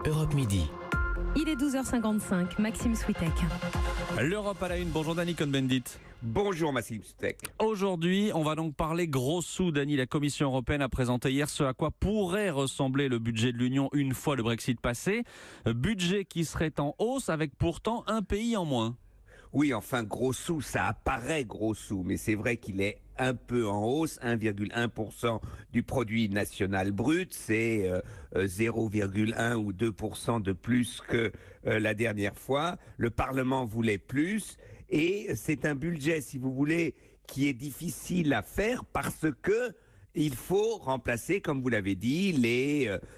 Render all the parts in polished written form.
Europe Midi. Il est 12h55, Maxime Switek. L'Europe à la une, bonjour Dany Cohn-Bendit. Bonjour Maxime Switek. Aujourd'hui, on va donc parler gros sous. Dany, la Commission européenne a présenté hier ce à quoi pourrait ressembler le budget de l'Union une fois le Brexit passé. Budget qui serait en hausse avec pourtant un pays en moins. Oui, enfin, gros sous, ça apparaît gros sous, mais c'est vrai qu'il est un peu en hausse, 1,1% du produit national brut, c'est 0,1 ou 2% de plus que la dernière fois. Le Parlement voulait plus, et c'est un budget, si vous voulez, qui est difficile à faire parce que il faut remplacer, comme vous l'avez dit,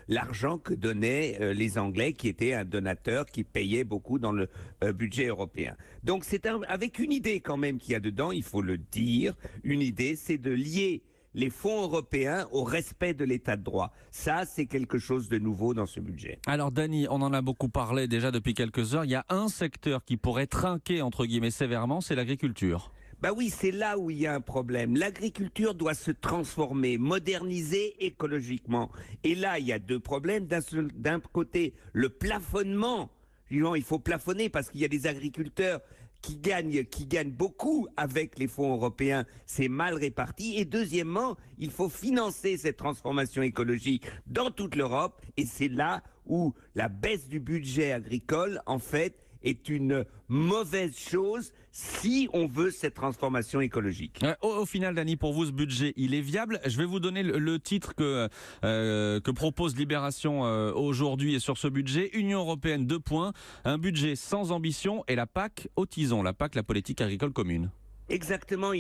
l'argent que donnaient les Anglais, qui étaient un donateur qui payait beaucoup dans le budget européen. Donc c'est avec une idée quand même qu'il y a dedans, il faut le dire, une idée, c'est de lier les fonds européens au respect de l'état de droit. Ça, c'est quelque chose de nouveau dans ce budget. Alors Dany, on en a beaucoup parlé déjà depuis quelques heures. Il y a un secteur qui pourrait trinquer, entre guillemets, sévèrement, c'est l'agriculture. Bah oui, c'est là où il y a un problème. L'agriculture doit se transformer, moderniser écologiquement. Et là, il y a deux problèmes. D'un côté, le plafonnement. Il faut plafonner parce qu'il y a des agriculteurs qui gagnent beaucoup avec les fonds européens. C'est mal réparti. Et deuxièmement, il faut financer cette transformation écologique dans toute l'Europe. Et c'est là où la baisse du budget agricole, en fait, est une mauvaise chose si on veut cette transformation écologique. Au final, Dany, pour vous, ce budget, il est viable. Je vais vous donner le titre que propose Libération aujourd'hui et sur ce budget. Union européenne, 2 points. Un budget sans ambition et la PAC au tison. La PAC, la politique agricole commune. Exactement,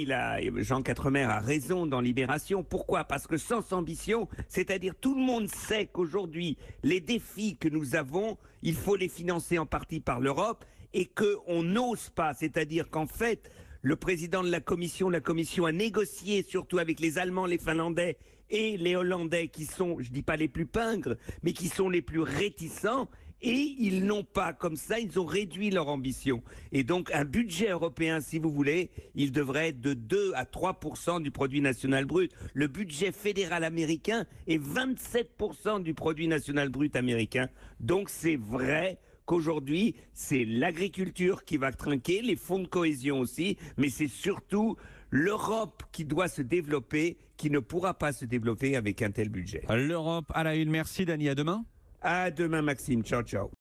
Jean Quatremer a raison dans Libération. Pourquoi ? Parce que sans ambition, c'est-à-dire tout le monde sait qu'aujourd'hui, les défis que nous avons, il faut les financer en partie par l'Europe et qu'on n'ose pas. C'est-à-dire qu'en fait, le président de la Commission a négocié surtout avec les Allemands, les Finlandais et les Hollandais qui sont, je dis pas les plus pingres, mais qui sont les plus réticents. Et ils n'ont pas, comme ça, ils ont réduit leur ambition. Et donc, un budget européen, si vous voulez, il devrait être de 2 à 3% du produit national brut. Le budget fédéral américain est 27% du produit national brut américain. Donc, c'est vrai qu'aujourd'hui, c'est l'agriculture qui va trinquer, les fonds de cohésion aussi, mais c'est surtout l'Europe qui doit se développer, qui ne pourra pas se développer avec un tel budget. L'Europe à la une. Merci, Dany. À demain. À demain, Maxime. Ciao, ciao.